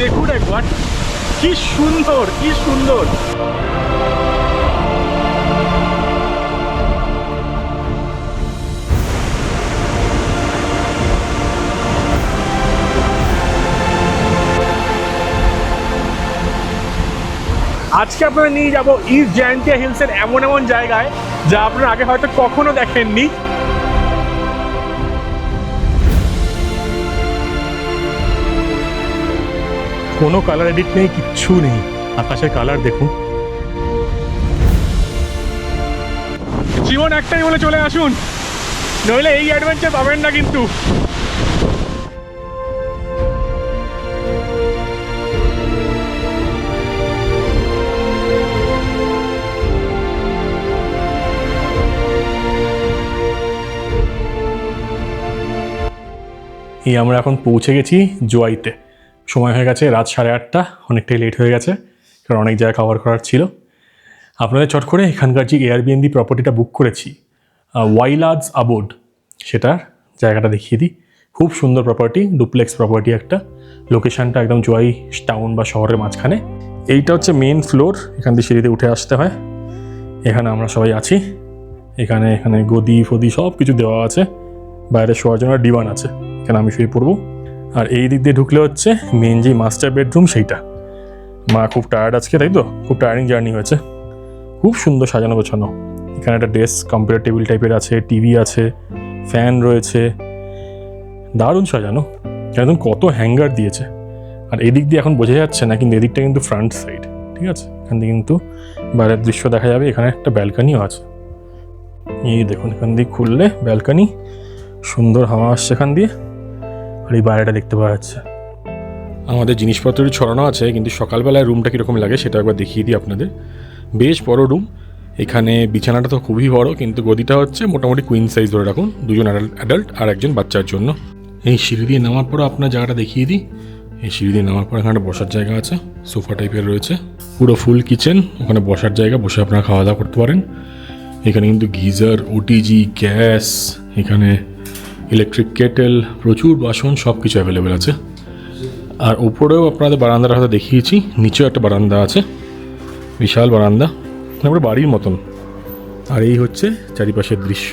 দেখুন একবার, কি সুন্দর কি সুন্দর। আজকে আপনারা নিয়ে যাব ইস্ট জয়ন্তিয়া হিলসের এমন এমন জায়গায় যা আপনারা আগে হয়তো কখনো দেখেননি। কোনো কালার এডিট নেই, কিচ্ছু নেই, আকাশের কালার দেখুন। জীবন একটাই বলে চলে আসুন, নইলে এই অ্যাডভেঞ্চার পাবেন না কিন্তু। এই আমরা এখন পৌঁছে গেছি জোয়াইতে। সময় হয়ে গেছে রাত 8:30, অনেকটাই লেট হয়ে গেছে কারণ অনেক জায়গা কভার করার ছিল। আপনাদের চট করে এখানকার যে এয়ারবিএনবি প্রপার্টিটা বুক করেছি, ওয়াইলাডস অ্যাবোর্ড, সেটার জায়গাটা দেখিয়ে দিই। খুব সুন্দর প্রপার্টি, ডুপ্লেক্স প্রপার্টি একটা। লোকেশানটা একদম জোয়াই টাউন বা শহরের মাঝখানে। এইটা হচ্ছে মেন ফ্লোর, এখান দিয়ে সিঁড়িতে উঠে আসতে হয়। এখানে আমরা সবাই আছি। এখানে এখানে গদি ফদি সব কিছু দেওয়া আছে। বাইরে শোয়ার জন্য ডিভান আছে, এখানে আমি শুয়ে পড়বো। আর এই দিক দিয়ে ঢুকলে হচ্ছে মেন যে মাস্টার বেডরুম, সেইটা। মা খুব টায়ার্ড আজকে, তাই তো? খুব টায়ারিং জার্নি হয়েছে। খুব সুন্দর সাজানো গোছানো। এখানে একটা ডেস্ক, কম্পিউটার টেবিল টাইপের আছে, টিভি আছে, ফ্যান রয়েছে, দারুণ সাজানো। একদম কত হ্যাঙ্গার দিয়েছে। আর এদিক দিয়ে এখন বোঝা যাচ্ছে না, কিন্তু এদিকটা কিন্তু ফ্রন্ট সাইড, ঠিক আছে? এখান দিয়ে কিন্তু বাইরের দৃশ্য দেখা যাবে। এখানে একটা ব্যালকানিও আছে, এই দেখুন, এখান দিয়ে খুললে ব্যালকানি, সুন্দর হাওয়া আসছে এখান দিয়ে। আর এই বাইরেটা দেখতে পাওয়া যাচ্ছে। আমাদের জিনিসপত্র ছড়ানো আছে, কিন্তু সকালবেলায় রুমটা কীরকম লাগে সেটা একবার দেখিয়ে দিই আপনাদের। বেশ বড় রুম। এখানে বিছানাটা তো খুবই বড়, কিন্তু গদিটা হচ্ছে মোটামুটি কুইন সাইজ ধরে রাখুন, দুজন অ্যাডাল্ট আর একজন বাচ্চার জন্য। এই সিঁড়ি দিয়ে নামার পর আপনার জায়গাটা দেখিয়ে দিই। এই সিঁড়ি দিয়ে নামার পর এখানে বসার জায়গা আছে, সোফা টাইপের রয়েছে, পুরো ফুল কিচেন। ওখানে বসার জায়গা, বসে আপনারা খাওয়া দাওয়া করতে পারেন। এখানে কিন্তু গিজার, ওটিজি, গ্যাস, এখানে ইলেকট্রিক কেটেল, প্রচুর বাসন, সব কিছু অ্যাভেলেবেল আছে। আর উপরেও আপনাদের বারান্দার হাতে দেখিয়েছি, নিচেও একটা বারান্দা আছে, বিশাল বারান্দা, তারপরে বাড়ির মতন। আর এই হচ্ছে চারিপাশের দৃশ্য।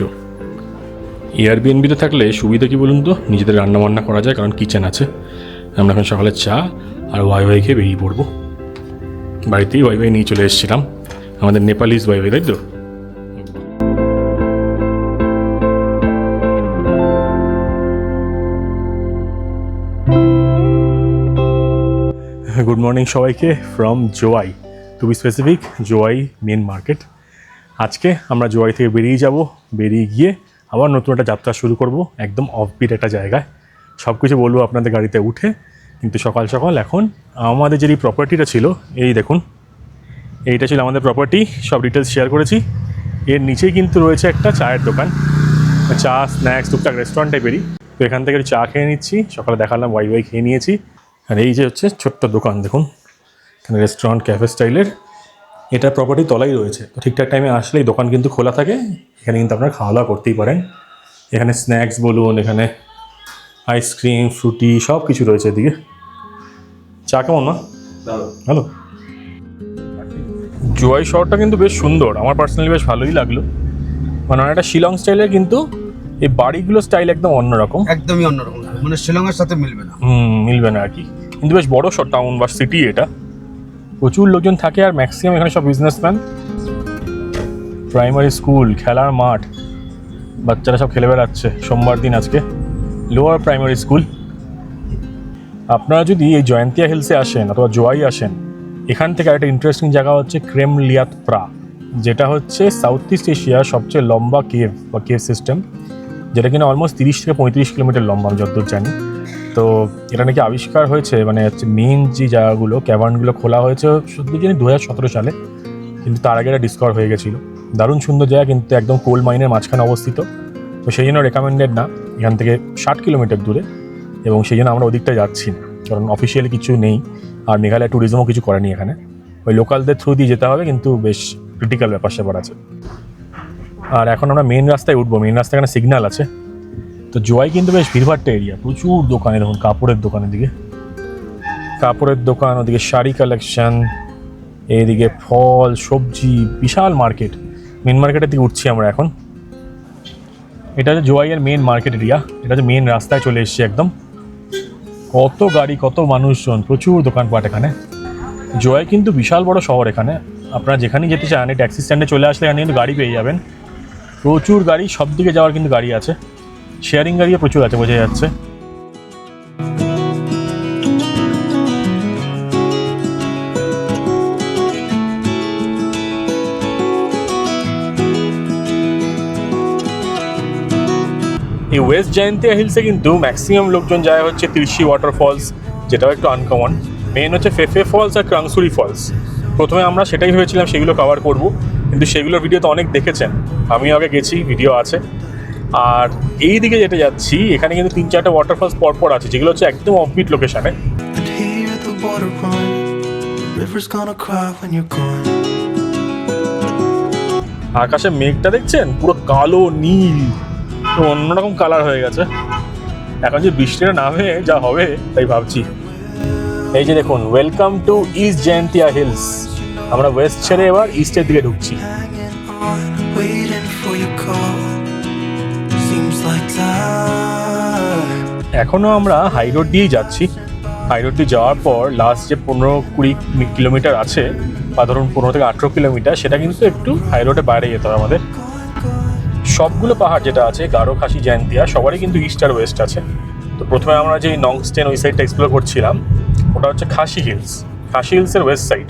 এয়ারবিএনবিতে থাকলে সুবিধা কী বলুন তো, নিজেদের রান্নাবান্না করা যায়, কারণ কিচেন আছে। আমরা এখন সকালে চা আর ওয়াইফাই খেয়ে বেরিয়ে পড়বো। বাড়িতেই ওয়াইফাই নিয়ে চলে এসেছিলাম, আমাদের নেপালিজ ওয়াইফাই, তাই তো? গুড মর্নিং সবাইকে from Jowai, to be specific Jowai main market. আজকে আমরা জোয়াই থেকে বেরিয়ে যাব, বেরিয়ে গিয়ে আবার নতুন একটা যাত্রা শুরু করব, একদম অফবিট একটা জায়গায়। সব কিছু বলবো আপনাদের গাড়িতে উঠে। কিন্তু সকাল সকাল এখন আমাদের যে প্রপার্টিটা ছিল, এই দেখুন, এইটা ছিল আমাদের প্রপার্টি, সব ডিটেলস শেয়ার করেছি। এর নিচেই কিন্তু রয়েছে একটা চায়ের দোকান, চা, স্ন্যাক্স, টুকটাক রেস্টুরেন্ট টাইপেরই। তো এখান থেকে চা খেয়ে নিচ্ছি, সকালে দেখালাম ওয়াই খেয়ে নিয়েছি। আর এই যে হচ্ছে ছোট্ট দোকান, দেখুন, এখানে রেস্টুরেন্ট ক্যাফে স্টাইলের। এটা প্রপার্টি তলাই রয়েছে, তো ঠিকঠাক টাইমে আসলেই দোকান কিন্তু খোলা থাকে। এখানে কিন্তু আপনারা খাওয়া দাওয়া করতেই পারেন। এখানে স্ন্যাক্স বলুন, এখানে আইসক্রিম, ফ্রুটি, সব কিছু রয়েছে এদিকে। চা কেমন না? ভালো। জোয়াই শহরটা কিন্তু বেশ সুন্দর, আমার পার্সোনালি বেশ ভালোই লাগলো। মানে একটা শিলং স্টাইলের, কিন্তু এই বাড়িগুলো স্টাইল একদম অন্যরকম, একদমই অন্যরকম, মানে শিলংয়ের সাথে মিলবে না। মিলবে না আর কি। কিন্তু বেশ বড় টাউন বা সিটি এটা, প্রচুর লোকজন থাকে। আর ম্যাক্সিমাম এখানে সব বিজনেসম্যান। প্রাইমারি স্কুল, খেলার মাঠ, বাচ্চারা সব খেলে বেড়াচ্ছে। সোমবার দিন আজকে, লোয়ার প্রাইমারি স্কুল। আপনারা যদি এই জয়ন্তিয়া হিলসে আসেন অথবা জোয়াই আসেন, এখান থেকে একটা ইন্টারেস্টিং জায়গা হচ্ছে ক্রেমলিয়াত প্রা, যেটা হচ্ছে সাউথ ইস্ট এশিয়ার সবচেয়ে লম্বা কেভ বা কেভ সিস্টেম, যেটা কিনা অলমোস্ট 30 থেকে 35 কিলোমিটার লম্বা, আমি যতদূর জানি। তো এটা নাকি আবিষ্কার হয়েছে, মানে হচ্ছে মেন যে জায়গাগুলো, ক্যাভার্নগুলো খোলা হয়েছে শুধু জানি 2017 সালে, কিন্তু তার আগে এটা ডিসকভার হয়ে গেছিলো। দারুণ সুন্দর জায়গা, কিন্তু একদম কোল মাইনের মাঝখানে অবস্থিত। তো সেই জন্য রেকমেন্ডেড না, এখান থেকে 60 কিলোমিটার দূরে, এবং সেই জন্য আমরা ওদিকটা যাচ্ছি না, কারণ অফিসিয়ালি কিছু নেই। আর মেঘালয় ট্যুরিজমও কিছু করেনি এখানে, ওই লোকালদের থ্রু দিয়ে যেতে হবে, কিন্তু বেশ ক্রিটিক্যাল ব্যাপার স্যাপার আছে। আর এখন আমরা মেন রাস্তায় উঠবো, মেন রাস্তায় এখানে সিগন্যাল আছে। তো জোয়াই কিন্তু বেশ ভিড়ভাট্টা এরিয়া, প্রচুর দোকানে, দেখুন কাপড়ের দোকানের দিকে কাপড়ের দোকান, ওদিকে শাড়ি কালেকশন, এইদিকে ফল সবজি, বিশাল মার্কেট। মেন মার্কেটের দিকে উঠছি আমরা এখন। এটা হচ্ছে জোয়াইয়ের মেন মার্কেট এরিয়া, এটা হচ্ছে মেন রাস্তায় চলে এসেছি একদম। কত গাড়ি, কত মানুষজন, প্রচুর দোকানপাট এখানে। জোয়াই কিন্তু বিশাল বড় শহর। এখানে আপনারা যেখানেই যেতে চান, এই ট্যাক্সি স্ট্যান্ডে চলে আসলে এখানে কিন্তু গাড়ি পেয়ে যাবেন। প্রচুর গাড়ি, সব দিকে যাওয়ার কিন্তু গাড়ি আছে, শেয়ারিং গাড়িও প্রচুর আছে, বোঝা যাচ্ছে। এই ওয়েস্ট জয়ন্তিয়া হিলসে কিন্তু ম্যাক্সিমাম লোকজন যায় হচ্ছে তিরশি ওয়াটারফলস, যেটাও একটু আনকমন। মেন হচ্ছে ফেফে ফলস আর ক্রাংসুরি ফলস। প্রথমে আমরা সেটাই ভেবেছিলাম সেগুলো কভার করব, কিন্তু সেগুলোর ভিডিও তো অনেক দেখেছেন, আমিও আগে গেছি, ভিডিও আছে। আর এই দিকে যেটা যাচ্ছি, এখানে কিন্তু 3-4টা ওয়াটারফলস পরপর আছে, যেগুলো হচ্ছে একদম অফবিট লোকেশনে। আকাশে মেঘটা দেখছেন, পুরো কালো নীল, তো অন্যরকম কালার হয়ে গেছে। এখন যে বৃষ্টিটা নামে যা হবে তাই ভাবছি। এই যে দেখুন, welcome to east Jaintia hills. আমরা ওয়েস্ট ছেড়ে এবার ইস্টের দিকে ঢুকছি। এখনো আমরা হাই রোড দিয়েই যাচ্ছি। হাই রোড দিয়ে যাওয়ার পর লাস্ট যে 15-20 কিলোমিটার আছে, বা ধরুন 15 থেকে 18 কিলোমিটার, সেটা কিন্তু একটু হাই রোডে বাইরে যেতে হবে আমাদের। সবগুলো পাহাড় যেটা আছে, গারো, খাসি, জয়ন্তিয়া, সবারই কিন্তু ইস্ট আর ওয়েস্ট আছে। তো প্রথমে আমরা যে নংস্টেন ওই সাইডটা এক্সপ্লোর করছিলাম, ওটা হচ্ছে খাসি হিলস, খাসি হিলসের ওয়েস্ট সাইড।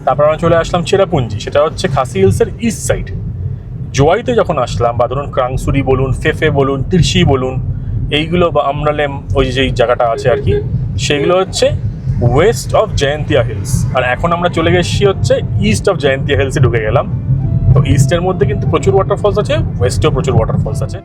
তারপর আমরা চলে আসলাম চেরাপুঞ্জি, সেটা হচ্ছে খাসি হিলসের ইস্ট সাইড। জোয়াইতে যখন আসলাম, বা ধরুন ক্রাংসুরি বলুন, ফেফে বলুন, তিরশি বলুন, এইগুলো বা আমরালেম, ওই যেই জায়গাটা আছে আর কি, সেগুলো হচ্ছে ওয়েস্ট অফ জয়ন্তিয়া হিলস। আর এখন আমরা চলে গেছি হচ্ছে ইস্ট অফ জয়ন্তিয়া হিলসে ঢুকে গেলাম। তো ইস্টের মধ্যে কিন্তু প্রচুর ওয়াটারফলস আছে, ওয়েস্টেও প্রচুর ওয়াটারফলস আছে।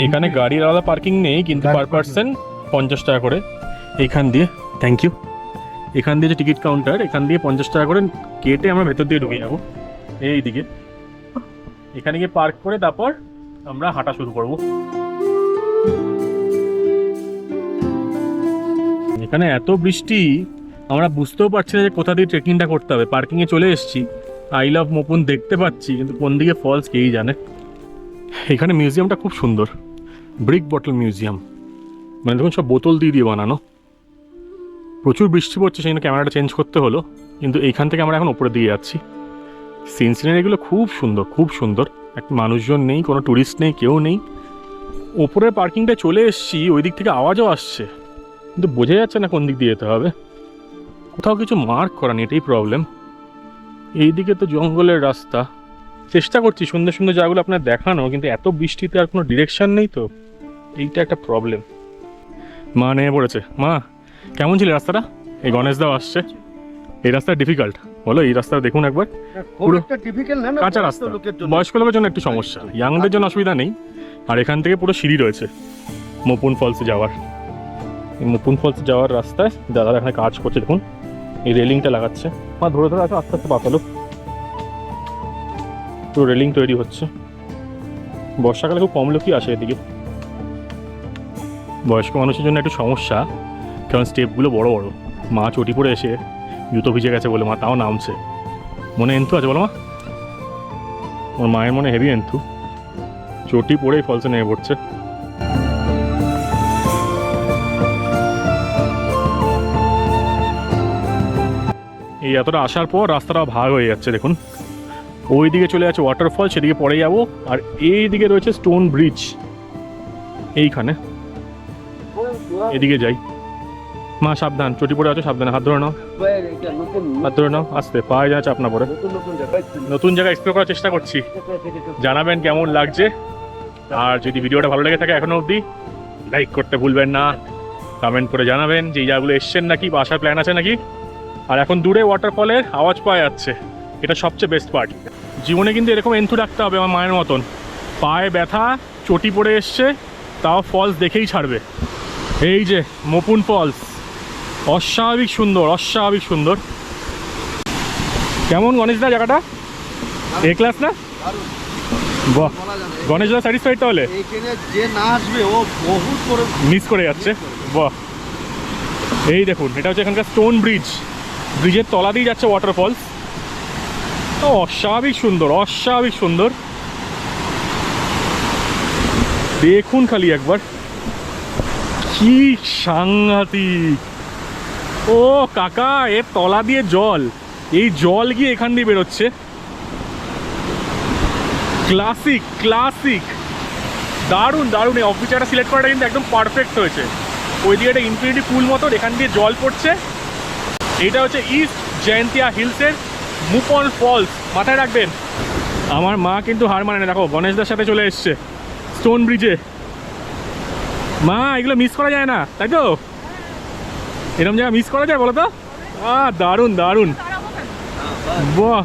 এখানে গাড়ির আলাদা পার্কিং নেই, কিন্তু পার পার্সন 50 টাকা করে। এইখান দিয়ে, থ্যাংক ইউ, এখান দিয়ে যে টিকিট কাউন্টার, এখান দিয়ে 50 টাকা করে কেটে আমরা ভেতর দিয়ে ঢুকে যাবো এই দিকে। এখানে গিয়ে পার্ক করে তারপর আমরা হাঁটা শুরু করব। এখানে এত বৃষ্টি, আমরা বুঝতেও পারছি না যে কোথা দিয়ে ট্রেকিংটা করতে হবে। পার্কিংয়ে চলে এসেছি, আই লাভ মোপুন দেখতে পাচ্ছি, কিন্তু কোন দিকে ফলস কেই জানে। এখানে মিউজিয়ামটা খুব সুন্দর, ব্রিক বটল মিউজিয়াম, মানে দেখুন সব বোতল দিয়ে দিয়ে বানানো। প্রচুর বৃষ্টি পড়ছে, সেই জন্য ক্যামেরাটা চেঞ্জ করতে হলো, কিন্তু এইখান থেকে আমরা এখন ওপরে দিয়ে যাচ্ছি। সিন সিনারিগুলো খুব সুন্দর, খুব সুন্দর। একটা মানুষজন নেই, কোনো ট্যুরিস্ট নেই, কেউ নেই। ওপরের পার্কিংটায় চলে এসেছি, ওই দিক থেকে আওয়াজও আসছে, কিন্তু বোঝা যাচ্ছে না কোন দিক দিয়ে যেতে হবে। কোথাও কিছু মার্ক করা নেই, এটাই প্রবলেম। এইদিকে তো জঙ্গলের রাস্তা। চেষ্টা করছি সুন্দর সুন্দর জায়গাগুলো আপনার দেখানো, কিন্তু এত বৃষ্টিতে আর কোনো ডিরেকশন নেই, তো এইটা একটা প্রবলেম। মা নেমে পড়েছে। মা, কেমন ছিল রাস্তাটা? এই গণেশদাও আসছে। এই রাস্তা ডিফিকাল্ট, বলো এই রাস্তা দেখুন একবার, পুরো কাঁচা রাস্তা। বয়স্ক লোকের জন্য একটু সমস্যা, ইয়াংদের জন্য অসুবিধা নেই। আর এখান থেকে পুরো সিঁড়ি রয়েছে মোপুন ফলসে যাওয়ার। এই মোপুন ফলসে যাওয়ার রাস্তায় দাদারা এখানে কাজ করছে, দেখুন এই রেলিংটা লাগাচ্ছে। মা ধরে ধরে আসো, আস্তে আস্তে পাতালো, পুরো রেলিং তৈরি হচ্ছে। বর্ষাকালে খুব কম লোকই আসে এদিকে। বয়স্ক মানুষের জন্য একটু সমস্যা, কারণ স্টেপগুলো বড় বড়। মা চটি পরে এসে জুতো ভিজে গেছে বলে মা তাও নামছে। মনে এন্থু আছে বলো মা? ওর মায়ের মনে হেভি এন্থু, চটি পরেই ফলসে নেমে পড়ছে। এই এতটা আসার পর রাস্তাটা ভাগ হয়ে যাচ্ছে, দেখুন ওই দিকে চলে যাচ্ছে ওয়াটারফল, সেদিকে পরে যাবো। আর এই দিকে রয়েছে স্টোন ব্রিজ, এইখানে এদিকে যাই। মা সাবধান, চটি পড়ে আছো, সাবধানে হাত ধরে নাও, হাত ধরে নাও, আস্তে, পায়ে যা চাপ না পড়ে। নতুন জায়গা এক্সপ্লোর করার চেষ্টা করছি, জানাবেন কেমন লাগছে। আর যদি ভিডিওটা ভালো লেগে থাকে এখনো অবধি, লাইক করতে ভুলবেন না, কমেন্ট করে জানাবেন যে এই জায়গাগুলো এসছেন নাকি বা আসার প্ল্যান আছে নাকি। আর এখন দূরে ওয়াটারফলের আওয়াজ পাওয়া যাচ্ছে, এটা সবচেয়ে বেস্ট পার্ট। জীবনে কিন্তু এরকম এন্থু রাখতে হবে আমার মায়ের মতন, পায়ে ব্যথা, চটি পড়ে এসছে, তাও ফলস দেখেই ছাড়বে। এই যে মোপুন ফলস, অস্বাভাবিক সুন্দর, অস্বাভাবিক সুন্দর। কেমন গণেশদা জায়গাটা? এ ক্লাস না? বাহ, গণেশদা স্যাটিসফাইড তাহলে? এইখানে যে না আসবে ও বহুত করে মিস করে যাচ্ছে। বাহ, এই দেখুন, এটা হচ্ছে এখানকার স্টোন ব্রিজ, ব্রিজের তলা দিয়ে যাচ্ছে ওয়াটারফলস। অস্বাভাবিক সুন্দর, অস্বাভাবিক সুন্দর। দেখুন খালি একবার, কি সাংঘাতিক। ও কাকা, এর তলা দিয়ে জল, এই জল গিয়ে এখান দিয়ে বেরোচ্ছে। ক্লাসিক, ক্লাসিক, দারুণ দারুণ। এই অফিসারটা সিলেক্ট করাটা কিন্তু একদম পারফেক্ট হয়েছে। ওই দিকে একটা ইনফিনিটি পুল মতো, এখান দিয়ে জল পড়ছে। এটা হচ্ছে ইস্ট জয়ন্তিয়া হিলসের মুপন ফলস, মাথায় রাখবেন। আমার মা কিন্তু হার মানে না, দেখো গণেশদার সাথে চলে এসছে স্টোন ব্রিজে। মা, এগুলো মিস করা যায় না, তাই তো? এরকম জায়গা মিস করা যায় বলো তো? দারুণ দারুণ। বাহ,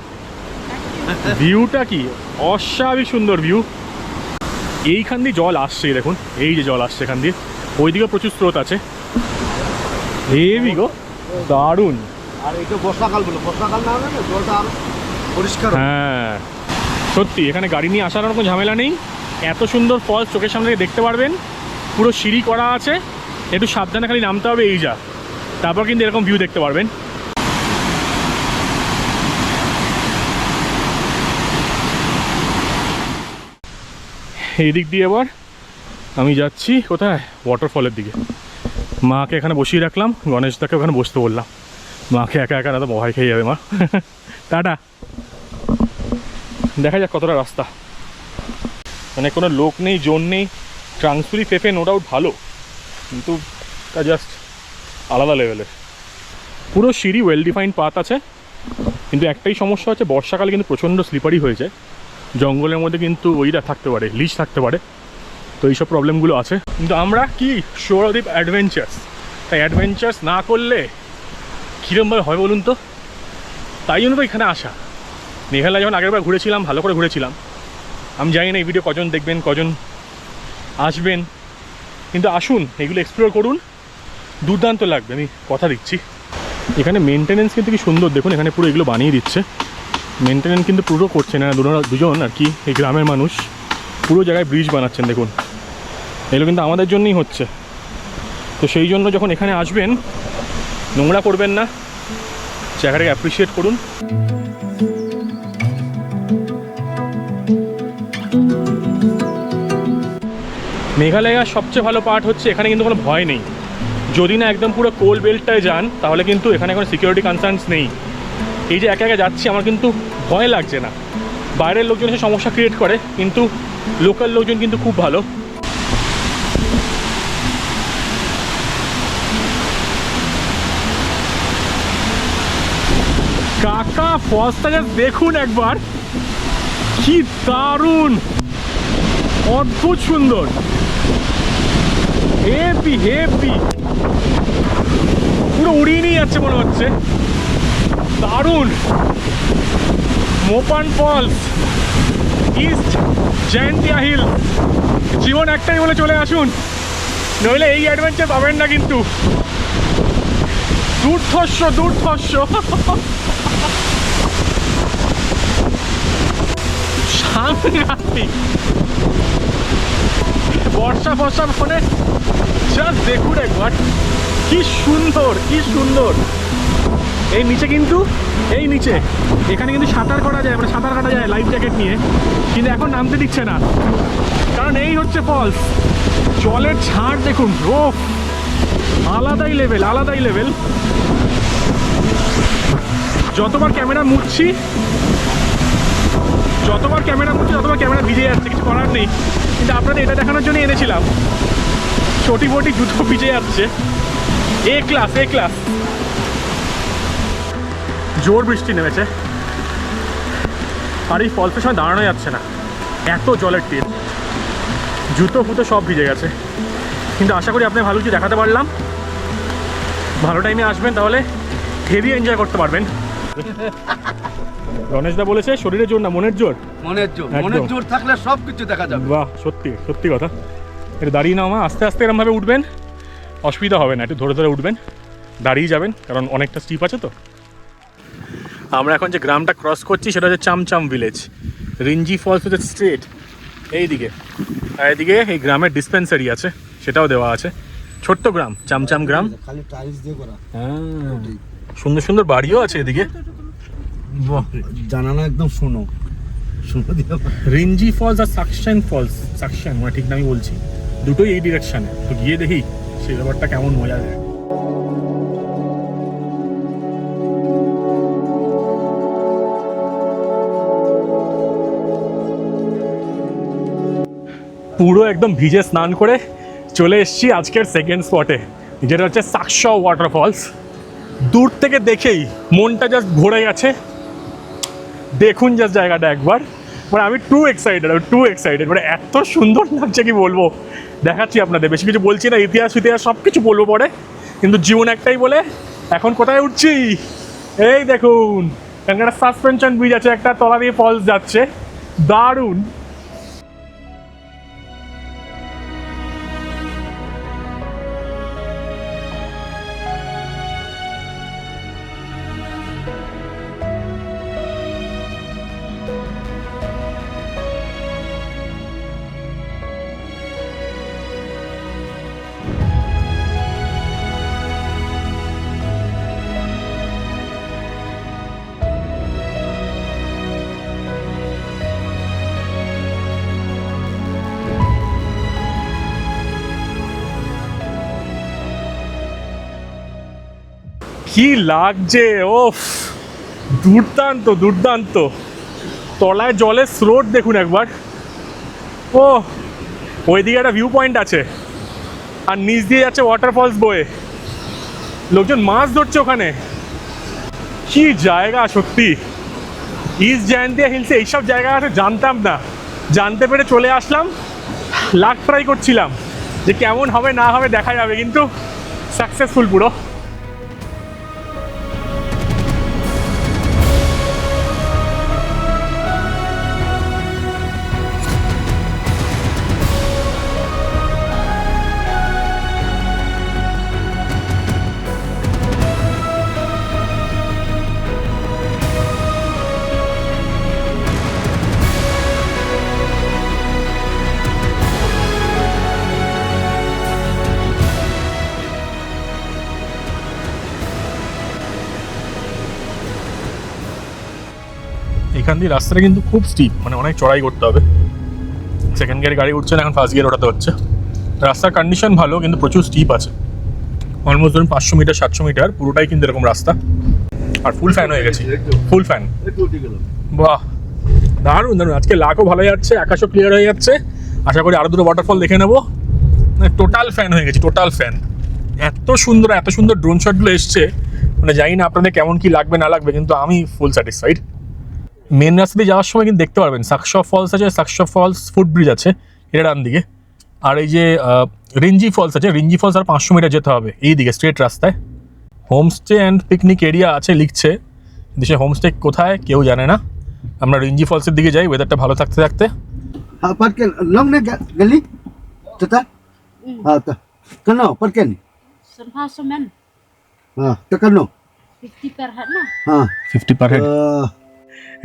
ভিউটা কি অস্বাভাবিক সুন্দর ভিউ। এইখান দিয়ে জল আসছে, দেখুন, এই যে জল আসছে এখান দিয়ে, ওইদিকে প্রচুর স্রোত আছে। হেভি গো, দারুণ। আর এটা বর্ষাকাল বলে, বর্ষাকাল না হলে না জলটা আরো পরিষ্কার। হ্যাঁ সত্যি, এখানে গাড়ি নিয়ে আসার কোনো ঝামেলা নেই। এত সুন্দর ফলস চোখের সামনে থেকে দেখতে পারবেন। পুরো সিঁড়ি করা আছে, একটু সাবধানে খালি নামতে হবে এই যা, তারপর কিন্তু এরকম ভিউ দেখতে পারবেন। এই দিক দিয়ে এবার আমি যাচ্ছি কোথায়, ওয়াটারফলের দিকে। মাকে এখানে বসিয়ে রাখলাম, গণেশদাকে ওখানে বসতে বললাম। মাকে একা একা না তো ভয় খেয়ে যাবে মা। টাটা। দেখা যাক কতটা রাস্তা, মানে কোনো লোক নেই, জোন নেই। ট্রাংসপুরি পেঁপে নো ডাউট ভালো, কিন্তু তা জাস্ট আলাদা লেভেলের। পুরো সিঁড়ি ওয়েল ডিফাইন্ড পাথ আছে, কিন্তু একটাই সমস্যা হচ্ছে বর্ষাকালে কিন্তু প্রচণ্ড স্লিপারি হয়ে যায়। জঙ্গলের মধ্যে কিন্তু ওইটা থাকতে পারে, লিচ থাকতে পারে, তো এইসব প্রবলেমগুলো আছে। কিন্তু আমরা কি সৌরদীপ অ্যাডভেঞ্চার্স, তাই অ্যাডভেঞ্চার্স না করলে কীরমভাবে হয় বলুন তো? তাই জন্য তো এখানে আসা। মেঘালয় যখন আগেরবার ঘুরেছিলাম, ভালো করে ঘুরেছিলাম। আমি জানি না এই ভিডিও কজন দেখবেন, কজন আসবেন, কিন্তু আসুন, এগুলো এক্সপ্লোর করুন, দুর্দান্ত লাগবে, আমি কথা দিচ্ছি। এখানে মেনটেনেন্স কিন্তু কি সুন্দর, দেখুন এখানে পুরো এগুলো বানিয়ে দিচ্ছে। মেনটেনেন্স কিন্তু পুরো করছে না, দুজন আর কি, এই গ্রামের মানুষ পুরো জায়গায় ব্রিজ বানাচ্ছেন। দেখুন এগুলো কিন্তু আমাদের জন্যই হচ্ছে, তো সেই জন্য যখন এখানে আসবেন নোংরা করবেন না, জায়গাটাকে অ্যাপ্রিসিয়েট করুন। মেঘালয়ের সবচেয়ে ভালো পার্ট হচ্ছে এখানে কিন্তু কোনো ভয় নেই। যদি না একদম পুরো কোল বেল্টটায় যান, তাহলে কিন্তু এখানে কোনো সিকিউরিটি কনসার্নস নেই। এই যে একা একা যাচ্ছি, আমার কিন্তু ভয় লাগছে না। বাইরের লোকজন এসে সমস্যা ক্রিয়েট করে, কিন্তু লোকাল লোকজন কিন্তু খুব ভালো। কাকা ফলসটাকে দেখুন একবার, কি দারুণ, অদ্ভুত সুন্দর, হেভি হেভি, পুরো উড়িয়ে নিয়ে যাচ্ছে মনে হচ্ছে, দারুণ। মোপান ফলস, ইস্ট জয়ন্তিয়া হিল। জীবন একটাই বলে চলে আসুন, নইলে এই অ্যাডভেঞ্চার পাবেন না কিন্তু। দুর্ধর্ষ, দুর্ধর্ষ, সাংঘাতিক। বর্ষা ফর্ষা ফোনে জাস্ট দেখুন একবার, কি সুন্দর, কি সুন্দর। এই নিচে কিন্তু, এই নিচে এখানে কিন্তু সাঁতার করা যায়, মানে সাঁতার কাটা যায় লাইফ জ্যাকেট নিয়ে, কিন্তু এখন নামতে দিচ্ছে না, কারণ এই হচ্ছে ফলস। জলের ঝাড় দেখুন, ও আলাদাই লেভেল, আলাদাই লেভেল। যতবার ক্যামেরা মুছছি ততবার ক্যামেরা ভিজে যাচ্ছে, কিছু করার নেই। কিন্তু আপনাদের এটা দেখানোর জন্য এনেছিলাম, চটি বটি জুতো ভিজে যাচ্ছে, এ ক্লাস জোর বৃষ্টি নেমেছে, আর এই ফলসের সময় দাঁড়ানো যাচ্ছে না, এত জলের টেপ, জুতো ফুতো সব ভিজে গেছে। কিন্তু আশা করি আপনাকে ভালো কিছু দেখাতে পারলাম। ভালো টাইমে আসবেন, তাহলে হেভি এনজয় করতে পারবেন। গণেশদা বলেছে শরীরের জোর না মনের জোর। মনের জোর, একদম। মনের জোর থাকলে সব কিছু দেখা যাবে। বাহ, সত্যি সত্যি কথা। এটা দাঁড়িয়ে নাও মা, আস্তে আস্তে এরমভাবে উঠবেন, অসুবিধা হবে না, একটু ধরে ধরে উঠবেন, দাঁড়িয়ে যাবেন, কারণ অনেকটা স্টিপ আছে তো। আমরা এখন যে গ্রামটা ক্রস করছি সেটা হচ্ছে চামচাম ভিলেজ। রিঞ্জি ফলস হচ্ছে স্ট্রেট এইদিকে, আর এদিকে এই গ্রামের ডিসপেন্সারি আছে, সেটাও দেওয়া আছে। ছোট্ট গ্রাম, চামচাম গ্রাম। খালি টাইলস দিয়ে করা, হ্যাঁ, সুন্দর সুন্দর বাড়িও আছে এদিকে। বাহ, জানানা একদম শোনো দিয়ে। রিঞ্জি ফলস আর সাকশন ফলস, সাকশন মানে ঠিক না আমি বলছি, দুটোই এই ডিরেকশনে। তো গিয়ে দেখি সেই ব্যাপারটা কেমন মজা দেয়। পুরো একদম ভিজে স্নান করে চলে এসেছি আজকের সেকেন্ড স্পটে, যেটা হচ্ছে সাকশ ওয়াটারফলস। দূর থেকে দেখেই মনটা জাস্ট ভরে গেছে। দেখুন জাস্ট জায়গাটা একবার, মানে আমি টু এক্সাইটেড, মানে এত সুন্দর লাগছে কি বলবো। দেখাচ্ছি আপনাদের, বেশি কিছু বলছি না, ইতিহাস সব কিছু বলবো পরে, কিন্তু জীবন একটাই বলে এখন কোথায় উঠছি। এই দেখুন, এখানে একটা সাসপেনশন ব্রিজ আছে, একটা তলা দিয়ে ফলস যাচ্ছে, দারুণ। কি লাগছে, ওফ, দুর্দান্ত দুর্দান্ত। তলায় জলের স্রোত দেখুন একবার, ও ওইদিকে একটা ভিউ পয়েন্ট আছে, আর নিচ দিয়ে যাচ্ছে ওয়াটারফলস বয়ে, লোকজন মাছ ধরছে ওখানে। কি জায়গা সত্যি, ইস্ট জয়ন্তিয়া হিলসে এইসব জায়গা আছে জানতাম না, জানতে পেরে চলে আসলাম। লাক ট্রাই করছিলাম যে কেমন হবে না হবে দেখা যাবে, কিন্তু সাকসেসফুল পুরো। এখান দিয়ে রাস্তাটা কিন্তু খুব স্টিপ, মানে অনেক চড়াই করতে হবে। সেকেন্ড গিয়ারে গাড়ি উঠছে না, এখন ফার্স্ট গিয়ার ওঠাতে হচ্ছে। রাস্তার কন্ডিশন ভালো, কিন্তু প্রচুর স্টিপ আছে। অলমোস্ট ধরুন 500 মিটার 700 মিটার পুরোটাই কিন্তু এরকম রাস্তা। আর ফুল ফ্যান হয়ে গেছে, ফুল ফ্যান। বাহ, দারুণ দারুণ। আজকে লাকও ভালো যাচ্ছে, আকাশও ক্লিয়ার হয়ে যাচ্ছে। আশা করি আরও দুটো ওয়াটারফল দেখে নেবো। টোটাল ফ্যান হয়ে গেছি, টোটাল ফ্যান। এত সুন্দর ড্রোন শটগুলো এসছে, মানে জানি না আপনাদের কেমন কি লাগবে না লাগবে, কিন্তু আমি ফুল স্যাটিসফাইড। মেন রাস্তা দিয়ে যাওয়ার সময় কিন্তু দেখতে পারবেন সাকশ ফলস আছে, সাকশ ফলস ফুটব্রিজ আছে এটা ডান দিকে। আর এই যে রিঞ্জি ফলস আছে, রিঞ্জি ফলস আর 500 মিটার যেতে হবে এই দিকে স্ট্রেট রাস্তায়। হোমস্টে অ্যান্ড পিকনিক এরিয়া আছে লিখছে, দেশে হোমস্টে কোথায় কেউ জানে না। আমরা রিঞ্জি ফলসের দিকে যাই, ওয়েদারটা ভালো থাকতে থাকতে। हाँ पटकन लंग ने गली तथा हाँ तो कनो पटकन Sunha sumen हाँ तो कनो 50 per head na. हाँ 50 পার হেড।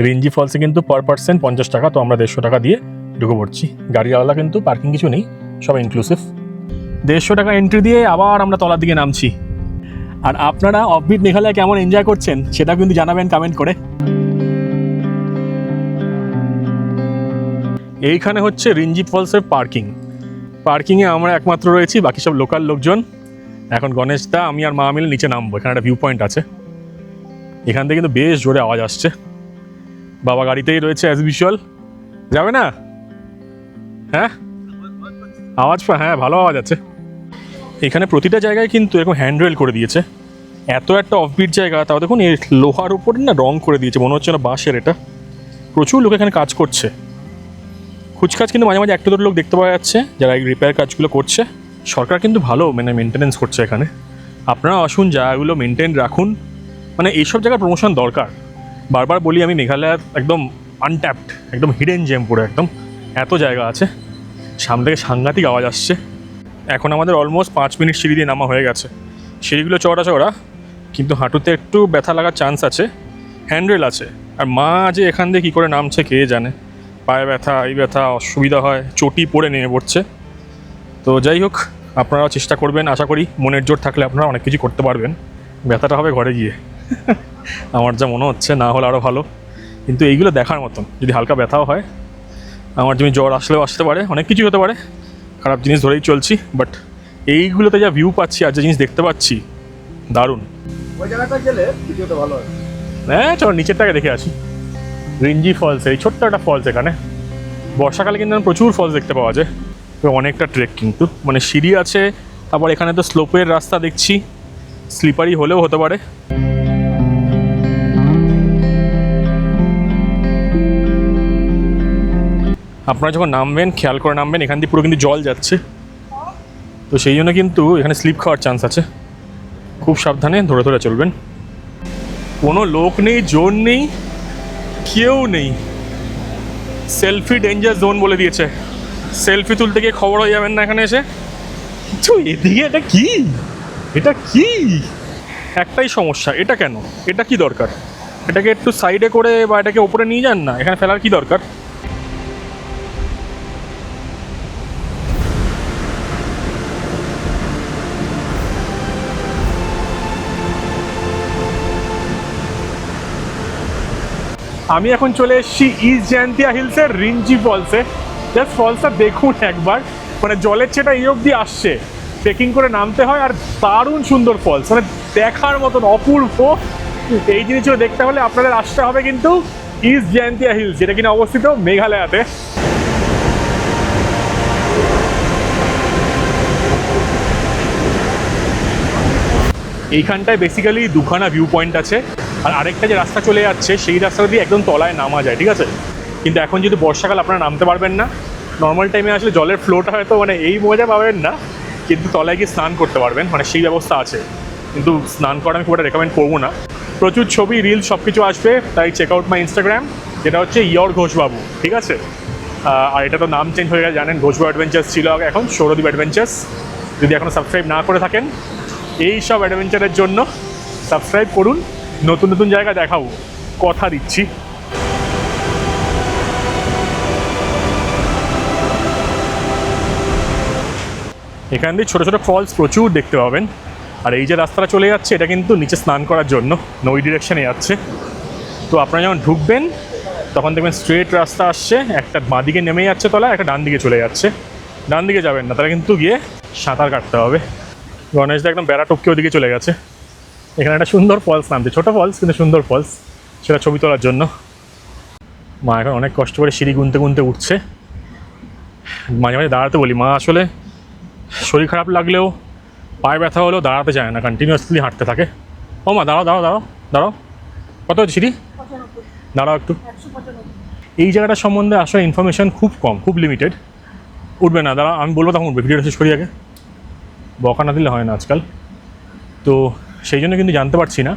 রিঞ্জি ফলসে কিন্তু পার পার্সন 50 টাকা, তো আমরা 150 টাকা দিয়ে ঢুকে পড়ছি। গাড়ির আলাদা কিন্তু পার্কিং কিছু নেই, সব ইনক্লুসিভ। 150 টাকা এন্ট্রি দিয়ে আবার আমরা তলার দিকে নামছি। আর আপনারা অফবিট মেঘালয় কেমন এনজয় করছেন সেটা কিন্তু জানাবেন কমেন্ট করে। এইখানে হচ্ছে রিঞ্জি ফলসের পার্কিংয়ে আমরা একমাত্র রয়েছি, বাকি সব লোকাল লোকজন। এখন গণেশ দা, আমি আর মা মিলে নিচে নামবো। এখানে একটা ভিউ পয়েন্ট আছে, এখান থেকে কিন্তু বেশ জোরে আওয়াজ আসছে। বাবা গাড়িতেই রয়েছে অ্যাজ ইউজুয়াল, যাবে না? হ্যাঁ আওয়াজ, হ্যাঁ ভালো আওয়াজ আছে। এখানে প্রতিটা জায়গায় কিন্তু এরকম হ্যান্ডরেল করে দিয়েছে। এত একটা অফবিট জায়গা, তাও দেখুন এই লোহার উপরে না রং করে দিয়েছে, মনে হচ্ছে না বাঁশের। এটা প্রচুর লোক এখানে কাজ করছে, খুচকাজ কিন্তু মাঝে মাঝে একটা দুটো লোক দেখতে পাওয়া যাচ্ছে যারা এই রিপেয়ার কাজগুলো করছে। সরকার কিন্তু ভালো মেনটেনেন্স করছে এখানে। আপনারা আসুন, জায়গাগুলো মেনটেন রাখুন, মানে এইসব জায়গার প্রমোশন দরকার। বারবার বলি আমি, মেঘালয় একদম আনট্যাপড, একদম হিডেন জেম পুরো একদম, এত জায়গা আছে। সামনে থেকে সাংঘাতিক আওয়াজ আসছে। এখন আমাদের অলমোস্ট 5 মিনিট সিঁড়ি দিয়ে নামা হয়ে গেছে। সিঁড়িগুলো চওড়া চওড়া, কিন্তু হাঁটুতে একটু ব্যথা লাগার চান্স আছে। হ্যান্ডরেল আছে, আর মা যে এখান দিয়ে কী করে নামছে কে জানে। পায়ে ব্যথা, এই ব্যথা, অসুবিধা হয়, চটি পড়ে নেমে পড়ছে। তো যাই হোক, আপনারা চেষ্টা করবেন, আশা করি মনের জোর থাকলে আপনারা অনেক কিছু করতে পারবেন। ব্যথাটা হবে ঘরে গিয়ে আমার যা মনে হচ্ছে, না হলে আরও ভালো। কিন্তু এইগুলো দেখার মতন, যদি হালকা ব্যথাও হয়, আমার জমি জ্বর আসলেও আসতে পারে, অনেক কিছু হতে পারে, খারাপ জিনিস ধরেই চলছি। বাট এইগুলোতে যা ভিউ পাচ্ছি আর যে জিনিস দেখতে পাচ্ছি, দারুণ। ওই জায়গাটা গেলে ভিডিওটা ভালো হয়। হ্যাঁ চলো নিচেরটাকে দেখে আসি। রিঞ্জি ফলস, এই ছোট্ট একটা ফলস। এখানে বর্ষাকালে কিন্তু প্রচুর ফলস দেখতে পাওয়া যায়। অনেকটা ট্রেক কিন্তু, মানে সিঁড়ি আছে, তারপর এখানে তো স্লোপের রাস্তা দেখছি, স্লিপারি হলেও হতে পারে। আপনারা যখন নামবেন খেয়াল করে নামবেন, এখান দিয়ে পুরো কিন্তু জল যাচ্ছে, তো সেই জন্য কিন্তু এখানে স্লিপ খাওয়ার চান্স আছে। খুব সাবধানে ধরে ধরে চলবেন। কোনো লোক নেই, জোন নেই, কেউ নেই। সেলফি ডেঞ্জার জোন বলে দিয়েছে। সেলফি তুলতে গিয়ে খবর হয়ে যাবেন না এখানে এসে। তো এদিকে এটা কি, এটা কি? একটাই সমস্যা, এটা কেন, এটা কি দরকার? এটাকে একটু সাইডে করে বা এটাকে ওপরে নিয়ে যান না, এখানে ফেলার কি দরকার? আমি এখন চলে এসেছি ইস্ট জয়ন্তিয়া হিলসের রিঞ্জি ফলসে। জাস্ট ফলসটা দেখুন একবার, মানে জলের চেটা এই অবধি আসছে, ট্রেকিং করে নামতে হয়, আর দারুণ সুন্দর ফলস, মানে দেখার মতন অপূর্ব। এই জিনিসগুলো দেখতে হলে আপনাদের আসতে হবে কিন্তু ইস্ট জয়ন্তিয়া হিলস, যেটা কিনা অবস্থিত মেঘালয়াতে। এইখানটায় বেসিক্যালি দুখানা ভিউ পয়েন্ট আছে, আর আরেকটা যে রাস্তা চলে যাচ্ছে সেই রাস্তা দিয়ে একদম তলায় নামা যায়, ঠিক আছে? কিন্তু এখন যেহেতু বর্ষাকাল, আপনারা নামতে পারবেন না। নর্মাল টাইমে আসলে জলের ফ্লোটা হয়তো মানে এই মজা পাবেন না, কিন্তু তলায় গিয়ে স্নান করতে পারবেন, মানে সেই ব্যবস্থা আছে। কিন্তু স্নান করা আমি খুব একটা রেকমেন্ড করবো না। প্রচুর ছবি, রিলস সব কিছু আসবে, তাই চেক আউট মাই ইনস্টাগ্রাম, যেটা হচ্ছে ইয়র ঘোষবাবু, ঠিক আছে? আর এটা তো নাম চেঞ্জ হয়ে গেছে জানেন, ঘোষবাবু অ্যাডভেঞ্চার্স ছিল আগে, এখন সৌরদীপ অ্যাডভেঞ্চার্স। যদি এখনও সাবস্ক্রাইব না করে থাকেন, এই সব অ্যাডভেঞ্চারের জন্য সাবস্ক্রাইব করুন। নতুন নতুন জায়গা দেখাবো, কথা দিচ্ছি। এখান দিয়ে ছোটো ছোটো ফলস প্রচুর দেখতে পাবেন। আর এই যে রাস্তাটা চলে যাচ্ছে, এটা কিন্তু নিচে স্নান করার জন্য, ওই ডিরেকশনে যাচ্ছে। তো আপনারা যখন ঢুকবেন তখন দেখবেন স্ট্রেট রাস্তা আসছে, একটা বাঁদিকে নেমে যাচ্ছে তলা, একটা ডান দিকে চলে যাচ্ছে। ডান দিকে যাবেন না, তাহলে কিন্তু গিয়ে সাঁতার কাটতে হবে। গণেশদা একদম বেড়া টপকে ওদিকে চলে গেছে। এখানে একটা সুন্দর ফলস নামছে, ছোটো ফলস কিন্তু সুন্দর ফলস, সেটা ছবি তোলার জন্য। মা এখন অনেক কষ্ট করে সিঁড়ি গুনতে গুনতে উঠছে। মাঝে মাঝে দাঁড়াতে বলি, মা আসলে শরীর খারাপ লাগলেও, পায়ে ব্যথা হলেও দাঁড়াতে চায় না, কন্টিনিউয়াসলি হাঁটতে থাকে। ও মা দাঁড়াও দাঁড়াও দাঁড়াও দাঁড়াও, কত হচ্ছে সিঁড়ি? দাঁড়াও একটু। এই জায়গাটার সম্বন্ধে আসলে ইনফরমেশান খুব কম, খুব লিমিটেড। উঠবে না, দাঁড়াও আমি বলবো তখন উঠবে, ভিডিওটা শেষ করি আগে, বকা না দিলে হয় না আজকাল। তো সেই জন্য কিন্তু জানতে পারছি না,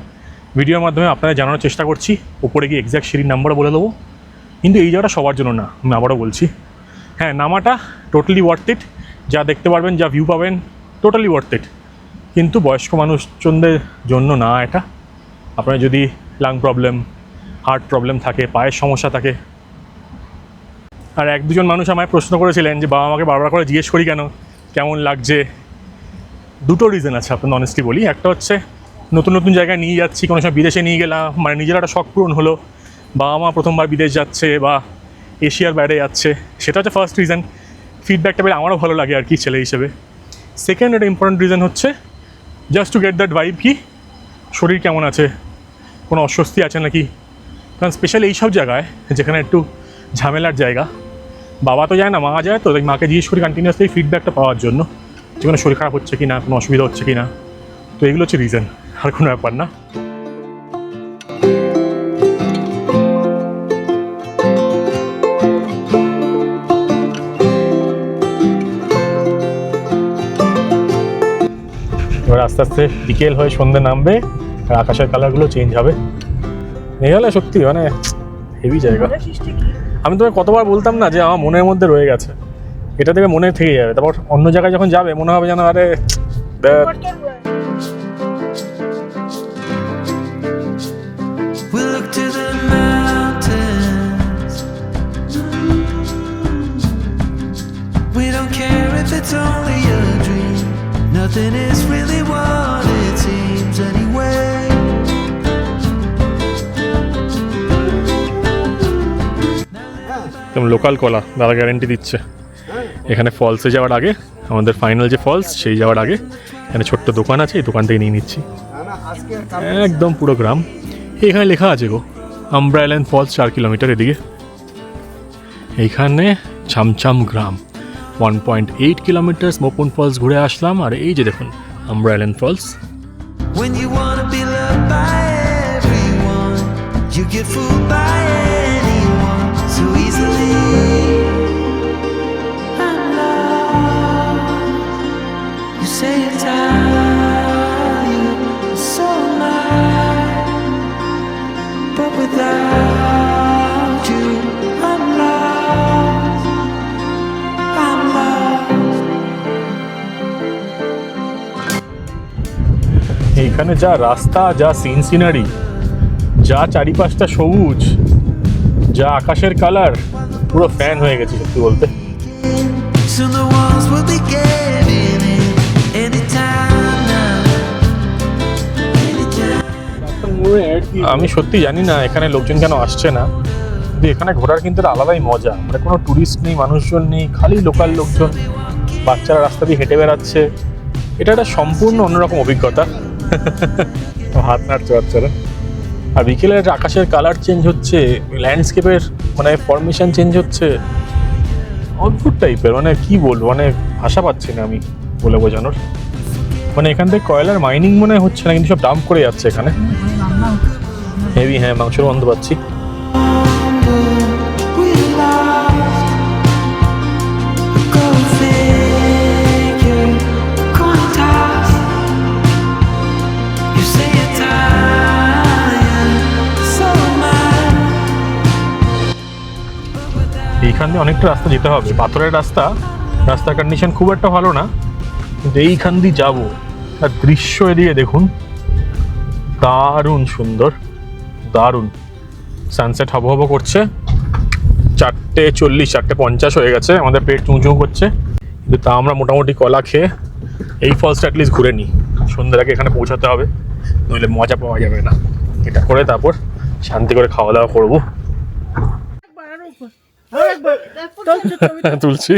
ভিডিওর মাধ্যমে আপনাদের জানানোর চেষ্টা করছি। ওপরে গিয়ে এক্স্যাক্ট সিঁড়ির নাম্বারও বলে দেবো, কিন্তু এই জায়গাটা সবার জন্য না, আমি আবারও বলছি। হ্যাঁ, নামাটা টোটালি ওয়ার্থ ইট, যা দেখতে পারবেন, যা ভিউ পাবেন, টোটালি ওয়ার্থ ইট, কিন্তু বয়স্ক মানুষজনদের জন্য না এটা। আপনার যদি লাং প্রবলেম, হার্ট প্রবলেম থাকে, পায়ের সমস্যা থাকে। আর এক দুজন মানুষ আমায় প্রশ্ন করেছিলেন যে বাবা মাকে বারবার করে জিজ্ঞেস করি কেন কেমন লাগছে। দুটো রিজন আছে আপনাদের অনেস্টলি বলি। একটা হচ্ছে নতুন নতুন জায়গায় নিয়ে যাচ্ছি, কোনো সময় বিদেশে নিয়ে গেলাম, মানে নিজের একটা শখ পূরণ হলো, বাবা মা প্রথমবার বিদেশ যাচ্ছে বা এশিয়ার বাইরে যাচ্ছে, সেটা হচ্ছে ফার্স্ট রিজন। ফিডব্যাকটা পেলে আমারও ভালো লাগে আর কি, ছেলে হিসেবে। সেকেন্ড একটা ইম্পর্টেন্ট রিজন হচ্ছে just to get that vibe, কি শরীর কেমন আছে, কোনো অস্বস্তি আছে নাকি। কারণ স্পেশালি এইসব জায়গায় যেখানে একটু ঝামেলার জায়গা, বাবা তো যায় না, মা যায়, তো মাকে জিজ্ঞেস করি কন্টিনিউয়াসলি ফিডব্যাকটা পাওয়ার জন্য। যে কোনো শরীর খারাপ হচ্ছে কি না, কোনো অসুবিধা হচ্ছে কি না। তো এগুলো হচ্ছে রিজন, আর কোনো ব্যাপার না। এবার আস্তে আস্তে বিকেল হয়ে সন্ধ্যে নামবে আর আকাশের কালারগুলো চেঞ্জ হবে। মেঘালয় সত্যি মানে হেভি জায়গা। আমি তোমায় কতবার বলতাম না যে আমার মনের মধ্যে রয়ে গেছে, এটা থেকে মনে থেকে যাবে, তারপর অন্য জায়গায় যখন যাবে মনে হবে যেন আরে We look to the mountains. We don't care if it's only a dream. Nothing is really what it seems anyway. একদম লোকাল কলা, দাদা গ্যারেন্টি দিচ্ছে। এখানে ফলসে যাওয়ার আগে, আমাদের ফাইনাল যে ফলস সেই যাওয়ার আগে এখানে ছোট্ট দোকান আছে, এই দোকান থেকে নিয়ে নিচ্ছি। একদম পুরো গ্রাম। এখানে লেখা আছে গো আম্ব্রা আইল্যান্ড ফলস 4 কিলোমিটার এদিকে। এইখানে ছামছাম গ্রাম 1.8 কিলোমিটার মোপন ফলস ঘুরে আসলাম। আর এই যে দেখুন আম্ব্রা island falls. When you wanna be loved by everyone, you get fooled by anyone so easily. I'm lost. You say you're tired, so am I. But without you, I'm lost. I'm lost. এইখানে যা রাস্তা, যা scene scenery, যা চারিপাশটা সবুজ, যা আকাশের colour, পুরো ফ্যান হয়ে গেছি সত্যি বলতে। Soon the walls will be giving in anytime now. Anytime. আমি সত্যি জানি না এখানে লোকজন কেন আসছে না, কিন্তু এখানে ঘোরার কিন্তু একটা আলাদাই মজা। মানে কোনো টুরিস্ট নেই, মানুষজন নেই, খালি লোকাল লোকজন, বাচ্চারা রাস্তা দিয়ে হেঁটে বেড়াচ্ছে। এটা একটা সম্পূর্ণ অন্যরকম অভিজ্ঞতা। হাত নাড়ছে বাচ্চারা। আর বিকেলের আকাশের কালার চেঞ্জ হচ্ছে, ল্যান্ডস্কেপের মানে ফরমেশন চেঞ্জ হচ্ছে, অদ্ভুত টাইপের। মানে কি বলবো, মানে ভাষা পাচ্ছি না আমি বলে বোঝানোর। মানে এখান থেকে কয়লার মাইনিং মনে হচ্ছে না, কিন্তু সব ডাম্প করে যাচ্ছে এখানে। হেভি, হ্যাঁ মাংসের গন্ধ পাচ্ছি। We lost. Go figure. Coin toss. You say you're tired, so am I. এইখান দিয়ে অনেকটা রাস্তা যেতে হবে, পাথরের রাস্তা, রাস্তার কন্ডিশন খুব একটা ভালো না, কিন্তু এইখান দিয়ে যাবো। আর দৃশ্য এদিকে দেখুন, দারুণ সুন্দর, দারুণ। সানসেট হব হব করছে, 4:40, 4:50 হয়ে গেছে। আমাদের পেট চুঁচু করছে, কিন্তু তা আমরা মোটামুটি কলা খেয়ে এই ফলসটা অ্যাটলিস্ট ঘুরে নিই। সন্ধ্যের আগে এখানে পৌঁছাতে হবে, নইলে মজা পাওয়া যাবে না। এটা করে তারপর শান্তি করে খাওয়া দাওয়া করবো। তুলছি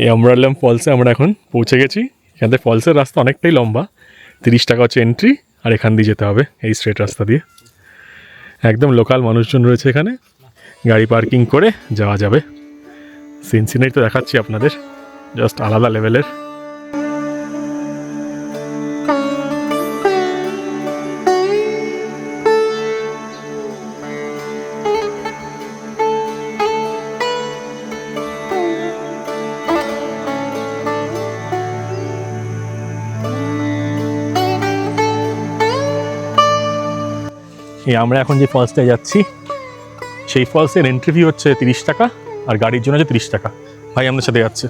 এই আম্ব্রালাম ফলসে আমরা এখন পৌঁছে গেছি। এখান থেকে ফলসের রাস্তা অনেকটাই লম্বা, 30 টাকা হচ্ছে এন্ট্রি, আর এখান দিয়ে যেতে হবে এই স্ট্রেট রাস্তা দিয়ে। একদম লোকাল মানুষজন রয়েছে এখানে, গাড়ি পার্কিং করে যাওয়া যাবে। সিনসিনারি তো দেখাচ্ছি আপনাদের, জাস্ট আলাদা লেভেলের। এই আমরা এখন যে ফলসটায় যাচ্ছি, সেই ফলসের এন্ট্রি ফি হচ্ছে 30 টাকা, আর গাড়ির জন্য হচ্ছে 30 টাকা। ভাই আমাদের সাথে যাচ্ছে,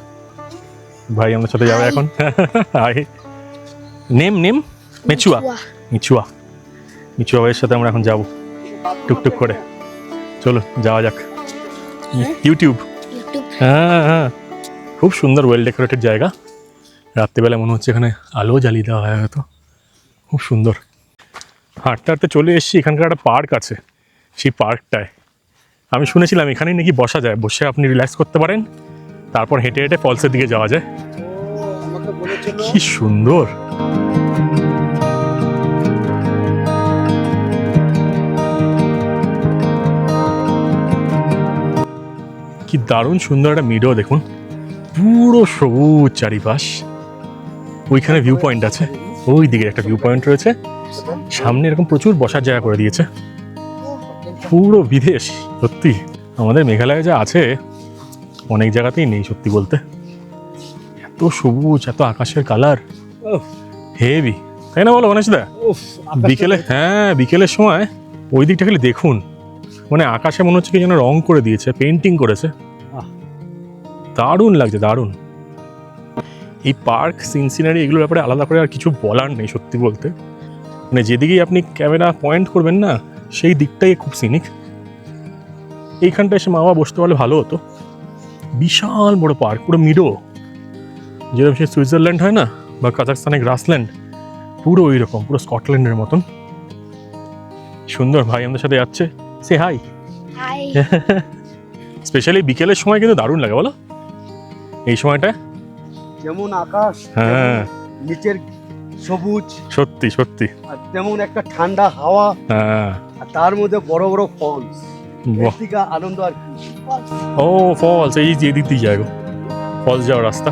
ভাই আমাদের সাথে যাবে এখন। হাই, নেম মেচুয়া, মিচুয়া ভাইয়ের সাথে আমরা এখন যাবো টুকটুক করে। চলো যাওয়া যাক। ইউটিউব, হ্যাঁ, খুব সুন্দর ওয়েল ডেকোরেটেড জায়গা। রাত্রিবেলা মনে হচ্ছে এখানে আলো জ্বালিয়ে দেওয়া হয় হয়তো, খুব সুন্দর। হাঁটতে হাঁটতে চলে এসেছি, এখানকার একটা পার্ক আছে। সেই পার্কটায় আমি শুনেছিলাম এখানেই নাকি বসা যায়, বসে আপনি রিল্যাক্স করতে পারেন, তারপর হেঁটে হেঁটে ফলসের দিকে যাওয়া যায়। কি সুন্দর। কি দারুণ সুন্দর একটা মিডো দেখুন, পুরো সবুজ চারিপাশ। ওইখানে ভিউ পয়েন্ট আছে, ওই দিকে একটা ভিউ পয়েন্ট রয়েছে, সামনে এরকম প্রচুর বসার জায়গা করে দিয়েছে। পুরো বিদেশ সত্যি, আমাদের মেঘালয়ে যা আছে অনেক জায়গাতেই নেই সত্যি বলতে। এত সবুজ, এত আকাশের কালার, হেভি, তাই না বলো গণেশদা? বিকেলে, হ্যাঁ বিকেলের সময় ওই দিকটা খালি দেখুন, মানে আকাশে মনে হচ্ছে কি যেন রং করে দিয়েছে, পেন্টিং করেছে, দারুণ লাগছে দারুণ। এই পার্ক, সিনসিনারি এগুলোর ব্যাপারে আলাদা করে আর কিছু বলার নেই সত্যি বলতে। মানে যেদিকেই আপনি ক্যামেরা পয়েন্ট করবেন না, সেই দিকটাই খুব সিনিক। এইখানটা এসে মা বাবা বসতে পারলে ভালো হতো। বিশাল বড় পার্ক, পুরো মিডো, যেরকম সে সুইজারল্যান্ড হয় না বা কাজাকস্তানে গ্রাসল্যান্ড, পুরো ওই রকম, পুরো স্কটল্যান্ডের মতন সুন্দর। ভাই আমাদের সাথে যাচ্ছে, সে হাই। Hi. স্পেশালি বিকেলের সময় কিন্তু দারুণ লাগে বলো এই সময়টা। যেমন আকাশ, হ্যাঁ নিচের সবুজ, সত্যি সত্যি, আর তেমন একটা ঠান্ডা হাওয়া, হ্যাঁ। আর তার মধ্যে বড় বড় ফলস। বাহ, থেকে আনন্দ আর কি। ও ফলস, এই যে এদিক দিয়ে যায় গো, ফলস যাওয়ার রাস্তা।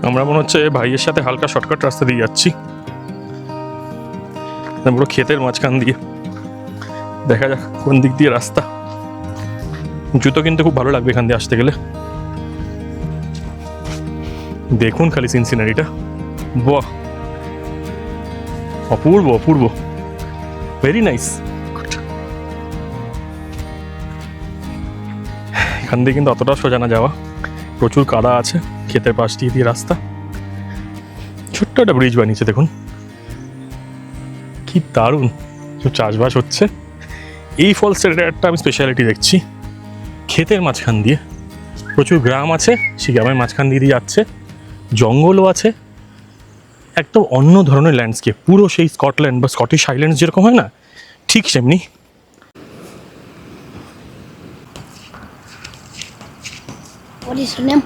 আমরা মনে হচ্ছে ভাইয়ের সাথে হালকা শর্টকাট রাস্তা দিয়ে যাচ্ছি, পুরো ক্ষেতের মাঝখান দিয়ে। দেখা যাক কোন দিক দিয়ে রাস্তা। জুতো কিন্তু খুব ভালো লাগবে এখান দিয়ে আসতে গেলে। দেখুন খালি সিনসিনারিটা, বাহ অপূর্ব অপূর্ব, ভেরি নাইস। এখান দিয়ে কিন্তু অতটা সোজা না যাওয়া, প্রচুর কাদা আছে, ক্ষেতের পাশ দিয়ে দিয়ে রাস্তা। ছোট্ট একটা ব্রিজ বানিয়েছে দেখুন, কি দারুণ, সব চাষবাস হচ্ছে। এই ফলসের একটা আমি স্পেশালিটি দেখছি, ক্ষেতের মাঝখান দিয়ে প্রচুর গ্রাম আছে, সেই গ্রামের মাঝখান দিয়ে দিয়ে যাচ্ছে, জঙ্গলও আছে, একদম অন্য ধরনের ল্যান্ডস্কেপ, পুরো সেই স্কটল্যান্ড বা স্কটিশ হাইল্যান্ডস যেরকম হয় না, ঠিক সেমনি। What is your name?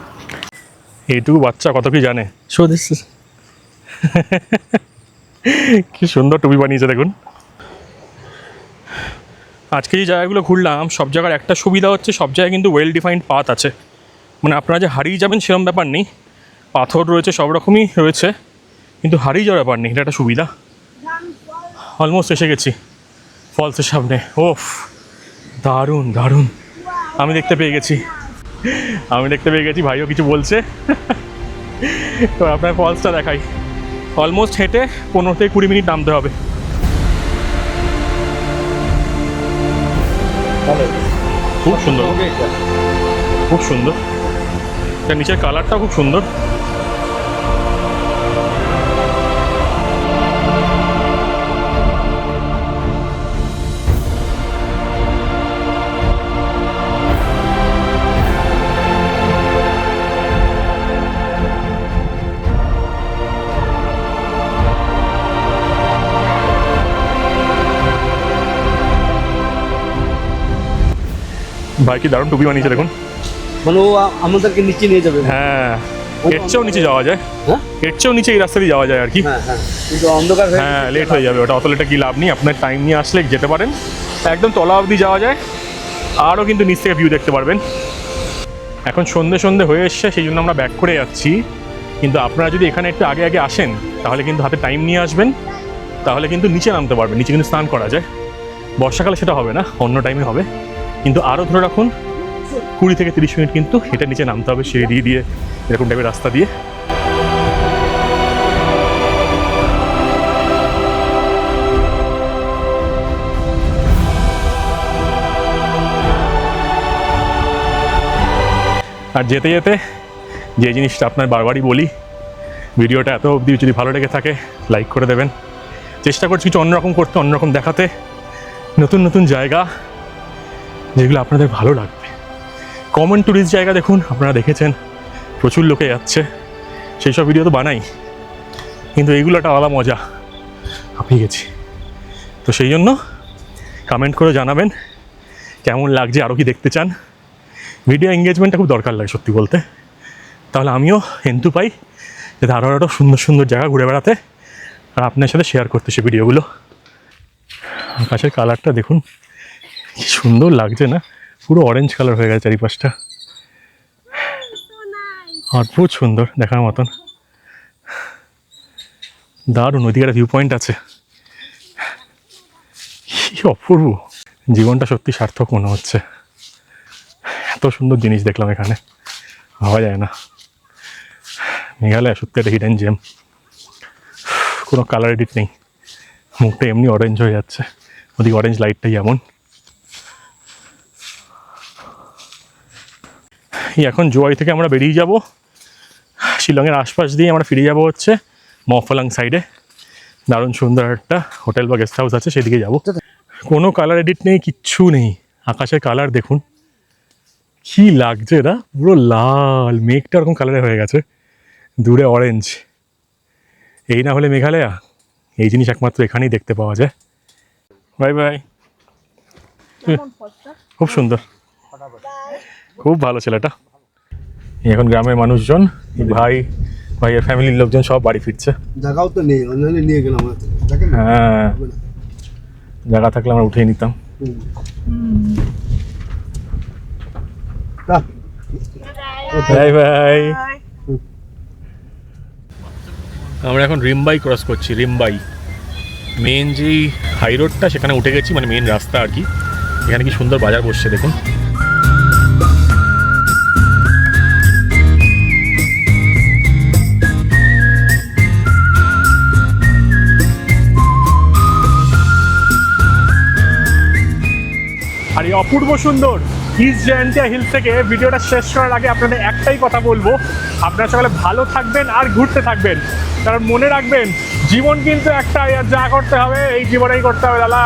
এইটুকু বাচ্চা কত কি জানে। শো দিস, কি সুন্দর টুপি বানিয়েছে দেখুন। আজকে যে জায়গাগুলো ঘুরলাম, সব জায়গার একটা সুবিধা হচ্ছে, সব জায়গায় কিন্তু ওয়েল ডিফাইন্ড পাথ আছে, মানে আপনারা যে হারিয়ে যাবেন সেরকম ব্যাপার নেই। পাথর রয়েছে, সব রকমই রয়েছে, কিন্তু হারিয়ে যাওয়ার ব্যাপার নেই, এটা একটা সুবিধা। অলমোস্ট এসে গেছি ফলসের সামনে। ওফ দারুণ দারুণ, আমি দেখতে পেয়ে গেছি, ভাইও কিছু বলছে। তো আপনার ফলসটা দেখাই, অলমোস্ট হেঁটে 15 থেকে 20 মিনিট নামতে হবে। খুব সুন্দর, খুব সুন্দর, তার নিচের কালারটাও খুব সুন্দর। ভাই কি দারুণ টুপি বানিয়েছে দেখুন। মানে ও আমাদেরকে নিচে নিয়ে যাবে। হ্যাঁ, এর চেয়েও নিচে যাওয়া যায়, হ্যাঁ? এর চেয়েও নিচে এই রাস্তা দিয়ে যাওয়া যায় আর কি। হ্যাঁ হ্যাঁ, কিন্তু অন্ধকার হয়ে হ্যাঁ লেট হয়ে যাবে, ওটা অত লেটে কি লাভ নেই, আপনার টাইম নিয়ে আসলে যেতে পারেন, একদম তলা অবধি যাওয়া যায়, আরও কিন্তু নিচ থেকে ভিউ দেখতে পারবেন। এখন সন্ধে সন্ধে হয়ে এসছে, সেই জন্য আমরা ব্যাক করে যাচ্ছি, কিন্তু আপনারা যদি এখানে একটু আগে আগে আসেন তাহলে কিন্তু হাতে টাইম নিয়ে আসবেন, তাহলে কিন্তু নিচে নামতে পারবেন, নিচে কিন্তু স্নান করা যায়। বর্ষাকালে সেটা হবে না, অন্য টাইমে হবে, কিন্তু আরও ধরে রাখুন 20 থেকে 30 মিনিট কিন্তু হেঁটে নিচে নামতে হবে, সিঁড়ি দিয়ে এরকম টাইপের রাস্তা দিয়ে। আর যেতে যেতে যে জিনিসটা আপনার বারবারই বলি, ভিডিওটা এত অবধি যদি ভালো লেগে থাকে লাইক করে দেবেন। চেষ্টা করছি কিছু অন্যরকম করতে, অন্যরকম দেখাতে, নতুন নতুন জায়গা যেগুলো আপনাদের ভালো লাগবে। কমন ট্যুরিস্ট জায়গা দেখুন, আপনারা দেখেছেন প্রচুর লোকে যাচ্ছে, সেই সব ভিডিও তো বানাই, কিন্তু এইগুলো একটা আলাদা মজা, হাঁপিয়ে গেছি। তো সেই জন্য কমেন্ট করে জানাবেন কেমন লাগছে, আরও কি দেখতে চান। ভিডিও এঙ্গেজমেন্টটা খুব দরকার লাগে সত্যি বলতে, তাহলে আমিও হেন্তু পাই যাতে আরও সুন্দর সুন্দর জায়গা ঘুরে বেড়াতে আর আপনার সাথে শেয়ার করতে সে ভিডিওগুলো। আকাশের কালারটা দেখুন, কি সুন্দর লাগছে না? পুরো অরেঞ্জ কালার হয়ে গেছে চারিপাশটা। অদ্ভুত সুন্দর, দেখার মতন, দারুণ। ওইদিকে একটা ভিউ পয়েন্ট আছে, কি অপূর্ব। জীবনটা সত্যি সার্থক মনে হচ্ছে, এত সুন্দর জিনিস দেখলাম এখানে, ভাবা যায় না। মেঘালয় সত্যি একটা হিডেন জেম, কোনো কালার এডিট নেই, মুখটা এমনি অরেঞ্জ হয়ে যাচ্ছে, ওদিকে অরেঞ্জ লাইটটাই এমন। এখন জোয়াই থেকে আমরা বেরিয়ে যাব, শিলংয়ের আশপাশ দিয়ে আমরা ফিরে যাব হচ্ছে মফলাং সাইডে। দারুণ সুন্দর একটা হোটেল বা গেস্ট হাউস আছে, সেদিকে যাব। কোনো কালার এডিট নেই, কিচ্ছু নেই। আকাশের কালার দেখুন কি লাগছে, এটা পুরো লাল, মেঘটা ওরকম কালারে হয়ে গেছে, দূরে অরেঞ্জ। এই না হলে মেঘালয়া, এই জিনিস একমাত্র এখানেই দেখতে পাওয়া যায়। Bye bye. খুব সুন্দর, খুব ভালো ছেলেটা। এখন গ্রামের মানুষজন, ভাইয়ের ফ্যামিলির লোকজন সব বাড়ি ফিরছে। জায়গাও তো নেই, অন্যান্য নিয়ে গেলাম হয়তো। দেখেন না? হ্যাঁ, হবে না। জায়গা থাকলে আমরা উঠিয়ে নিতাম। তা, বাই বাই। আমরা এখন রিম্বাই ক্রস করছি, রিম্বাই মেন যেই হাই রোডটা, সেখানে উঠে গেছি, মানে মেন রাস্তা আর কি। এখানে কি সুন্দর বাজার বসছে দেখুন। আর এই অপূর্ব সুন্দর ইস্ট জয়ন্তিয়া হিলস থেকে ভিডিওটা শেষ করার আগে আপনাদের একটাই কথা বলবো, আপনারা সকালে ভালো থাকবেন আর ঘুরতে থাকবেন। কারণ মনে রাখবেন, জীবন কিন্তু একটাই, আর যা করতে হবে এই জীবনেই করতে হবে দাদা।